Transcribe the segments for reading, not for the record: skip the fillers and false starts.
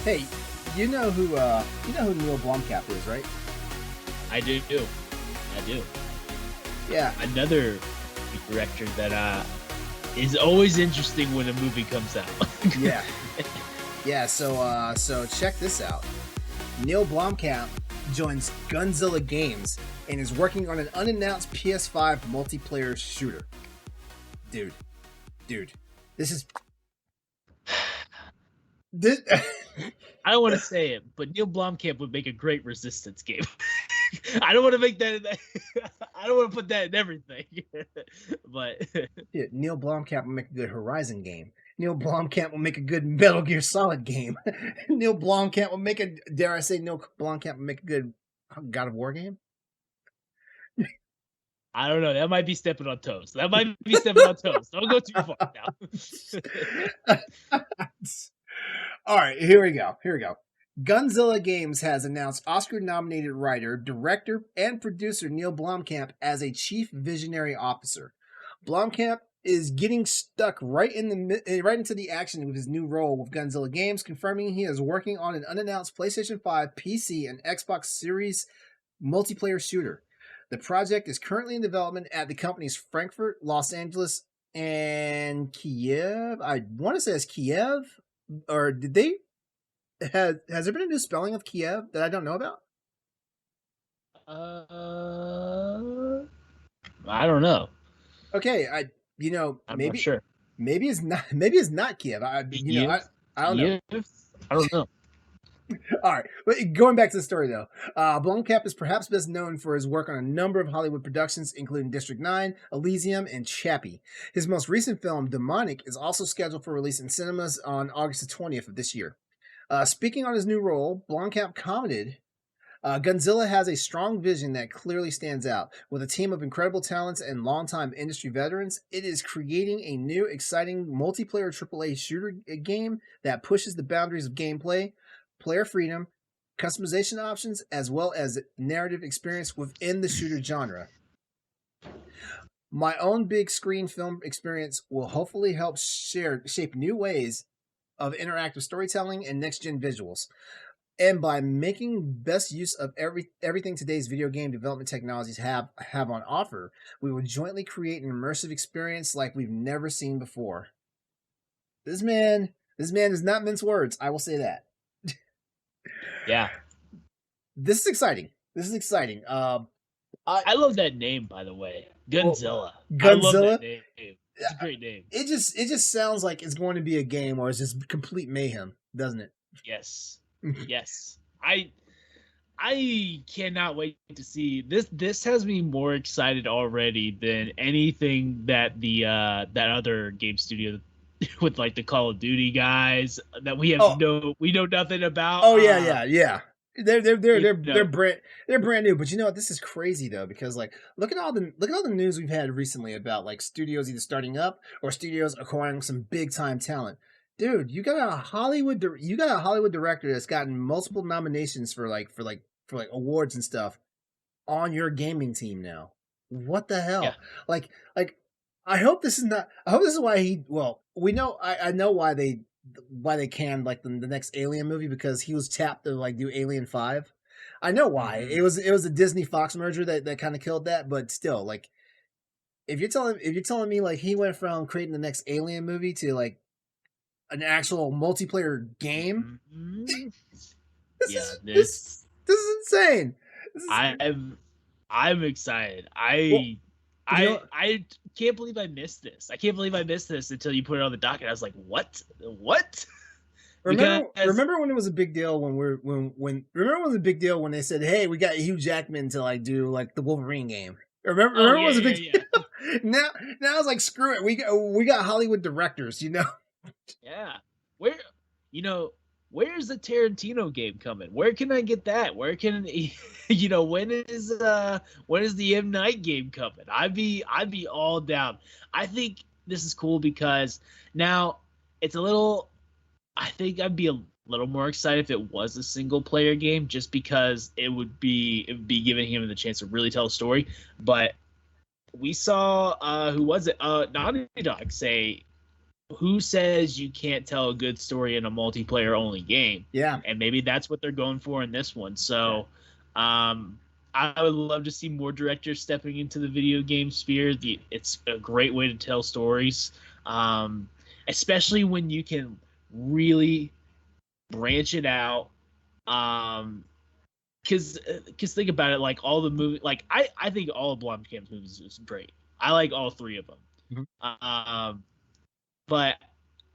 Hey, you know who Neil Blomkamp is, right? I do. I do. Yeah, Another director that is always interesting when a movie comes out. yeah, yeah. So check this out. Neil Blomkamp joins Gunzilla Games and is working on an unannounced PS5 multiplayer shooter. Dude, dude, this is this. I don't want to say it, but Neil Blomkamp would make a great Resistance game. I don't want to make that. I don't want to put that in everything. But Yeah, Neil Blomkamp will make a good Horizon game. Neil Blomkamp will make a good Metal Gear Solid game. Neil Blomkamp will make a, dare I say, Neil Blomkamp will make a good God of War game. I don't know. That might be stepping on toes. Don't go too far now. All right, here we go. Gunzilla Games has announced Oscar-nominated writer, director, and producer Neil Blomkamp as a chief visionary officer. Blomkamp is getting stuck right into the action with his new role with Gunzilla Games, confirming he is working on an unannounced PlayStation 5, PC, and Xbox Series multiplayer shooter. The project is currently in development at the company's Frankfurt, Los Angeles, and Kiev. I want to say it's Kiev, or did they? Has there been a new spelling of Kiev that I don't know about? I don't know. Okay, I'm not sure. maybe it's not Kiev. I don't know. I don't know. All right, but going back to the story though, Blomkamp is perhaps best known for his work on a number of Hollywood productions, including District 9, Elysium, and Chappie. His most recent film, Demonic, is also scheduled for release in cinemas on August the 20th of this year. Speaking on his new role, Blomkamp commented, Gunzilla has a strong vision that clearly stands out. With a team of incredible talents and longtime industry veterans, it is creating a new, exciting multiplayer AAA shooter game that pushes the boundaries of gameplay, player freedom, customization options, as well as narrative experience within the shooter genre. My own big screen film experience will hopefully help shape new ways of interactive storytelling and next gen visuals. And by making best use of everything today's video game development technologies have on offer, we will jointly create an immersive experience like we've never seen before. This man does not mince words. I will say that. Yeah. This is exciting. I love that name, by the way. Gunzilla. Gunzilla? I love that name. It's a great name. It just sounds like it's going to be a game where it's just complete mayhem, doesn't it? Yes. Yes. I cannot wait to see this. This has me more excited already than anything that the that other game studio with like the Call of Duty guys that we know nothing about. Oh yeah. They're brand new, but you know what? This is crazy though, because like look at all the news we've had recently about like studios either starting up or studios acquiring some big time talent. Dude, you got a Hollywood director that's gotten multiple nominations for awards and stuff on your gaming team now. What the hell? Yeah. Like I hope this is why I know why they canned like the next Alien movie, because he was tapped to like do Alien 5. I know why. Mm-hmm. It was a Disney Fox merger that kind of killed that, but still, like if you're telling me like he went from creating the next Alien movie to like an actual multiplayer game, Mm-hmm. this is insane. I'm excited. I can't believe I missed this. I can't believe I missed this until you put it on the docket. I was like, what? Remember when it was a big deal when it was a big deal when they said, "Hey, we got Hugh Jackman to like do like the Wolverine game." Remember it was a big deal. Now it's like, screw it. We got Hollywood directors, you know. Yeah. Where's the Tarantino game coming? Where can I get that? Where can when is the M Night game coming? I'd be all down. I think this is cool because now it's a little. I think I'd be a little more excited if it was a single player game, just because it would be giving him the chance to really tell a story. But we saw who was it? Naughty Dog say who says you can't tell a good story in a multiplayer only game? Yeah. And maybe that's what they're going for in this one. So, I would love to see more directors stepping into the video game sphere. It's a great way to tell stories, um, especially when you can really branch it out. Because think about it, like all the movie, like I think all of Blomkamp's movies is great. I like all three of them. But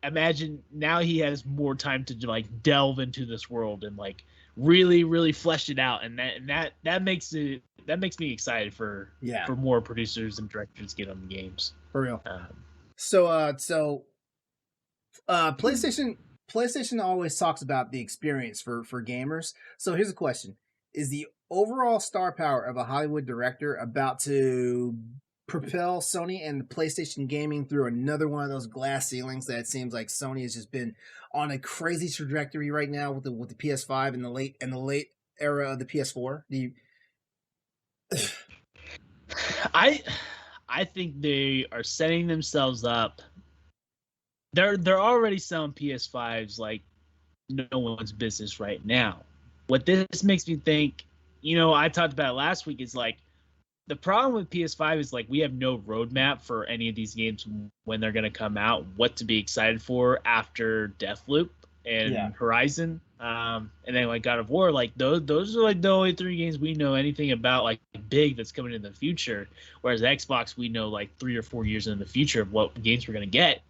imagine now he has more time to like delve into this world and like really flesh it out, and that makes me excited for more producers and directors to get on the games for real. So PlayStation always talks about the experience for gamers. So here's a question: is the overall star power of a Hollywood director about to propel Sony and the PlayStation gaming through another one of those glass ceilings that it seems like Sony has just been on a crazy trajectory right now with the PS5 and the late era of the PS4? Do you? I think they are setting themselves up. They're already selling PS5s like no one's business right now. What this makes me think, I talked about it last week, is like the problem with PS5 is like we have no roadmap for any of these games when they're going to come out, what to be excited for after Deathloop and Horizon, and then like God of War. Like those are like the only three games we know anything about like big that's coming in the future. Whereas Xbox, we know like 3 or 4 years in the future of what games we're going to get.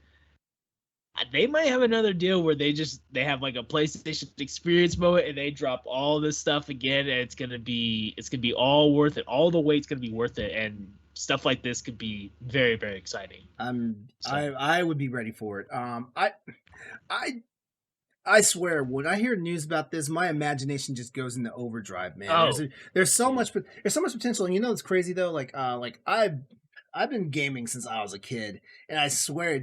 They might have another deal where they have like a PlayStation experience moment and they drop all this stuff again, and it's gonna be all worth it. All the weight's gonna be worth it, and stuff like this could be very, very exciting. I would be ready for it. I swear, when I hear news about this, my imagination just goes into overdrive, man. There's so much potential, and it's crazy though. Like I've been gaming since I was a kid, and I swear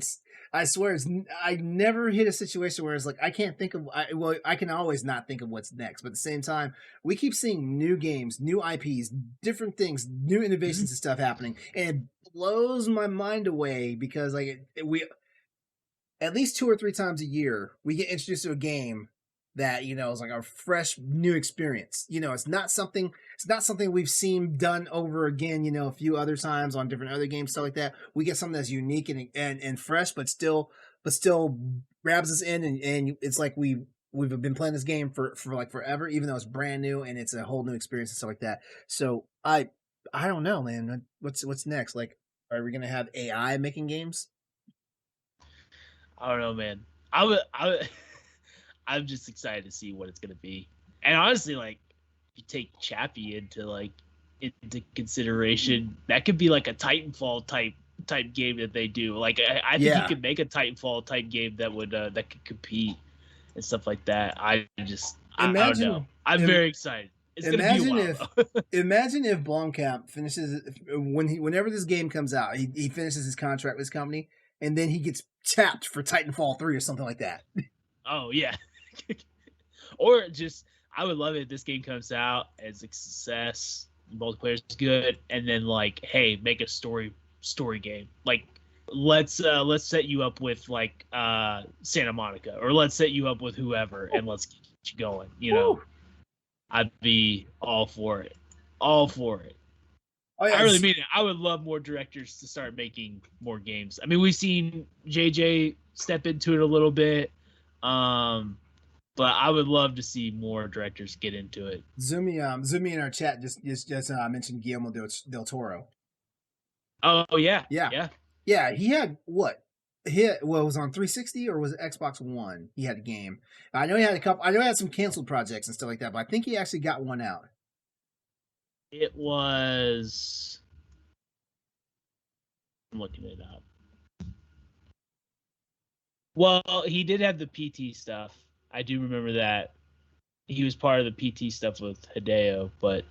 I never hit a situation where it's like I can't think of. I can always not think of what's next, but at the same time, we keep seeing new games, new IPs, different things, new innovations and stuff happening, and it blows my mind away because we at least 2 or 3 times a year we get introduced to a game that is like a fresh new experience. It's not something we've seen done over again. A few other times on different other games, stuff like that. We get something that's unique and fresh, but still grabs us in, and it's like we've been playing this game for like forever, even though it's brand new and it's a whole new experience and stuff like that. So I don't know, man. What's next? Like, are we gonna have AI making games? I don't know, man. I'm just excited to see what it's gonna be. And honestly, like, if you take Chappie into consideration, that could be like a Titanfall type game that they do. Like, I think you could make a Titanfall type game that would that could compete and stuff like that. I don't know. I'm very excited. It's gonna be a while. Imagine if Blomkamp finishes whenever this game comes out, he finishes his contract with his company, and then he gets tapped for Titanfall 3 or something like that. Oh yeah. Or just, I would love it if this game comes out as a success, multiplayer is good, and then like, hey, make a story game. Like, let's set you up with like Santa Monica, or let's set you up with whoever, and let's get you going. I'd be all for it. All for it. Oh, yeah, I really mean it. I would love more directors to start making more games. I mean, we've seen JJ step into it a little bit, but I would love to see more directors get into it. Zumi in our chat just mentioned Guillermo del Toro. Oh yeah. He had what? It was on 360 or was it Xbox One? He had a game. I know he had a couple. I know he had some canceled projects and stuff like that, but I think he actually got one out. It was. I'm looking it up. Well, he did have the PT stuff. I do remember that. He was part of the PT stuff with Hideo, but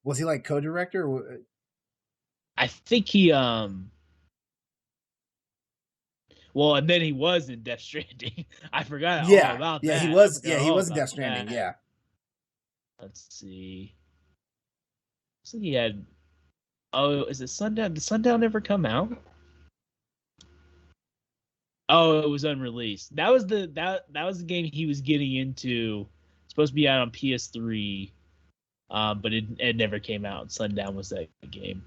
was he like co-director? I think he well, and then he was in Death Stranding. I forgot all about that. Yeah, he was. Yeah, he was in Death Stranding. That. Yeah. Let's see. So he had. Oh, is it Sundown? Did Sundown ever come out? Oh, it was unreleased. That was the game he was getting into. Supposed to be out on PS3, but it never came out. Sundown was that game.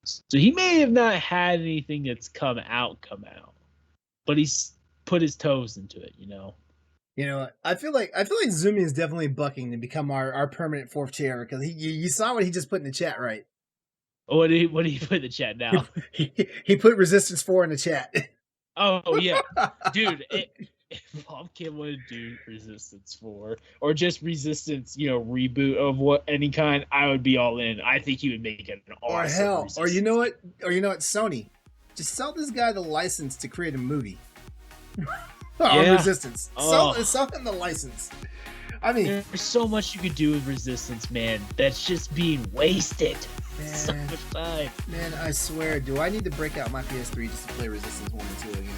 So he may have not had anything that's come out, but he's put his toes into it. You know, I feel like Zumi is definitely bucking to become our permanent fourth chair because you saw what he just put in the chat, right? What did he put in the chat now? He put Resistance 4 in the chat. Oh yeah, dude. If Blomkamp would do Resistance 4 or just Resistance, reboot of any kind, I would be all in. I think he would make it an awesome. Or hell, Resistance or you know what? game. Or you know what? Sony, just sell this guy the license to create a movie. Yeah. Resistance. Oh. Sell him the license. I mean, There's so much you could do with Resistance, man. That's just being wasted. So much time. man, I swear, do I need to break out my PS3 just to play Resistance 1 and 2 again?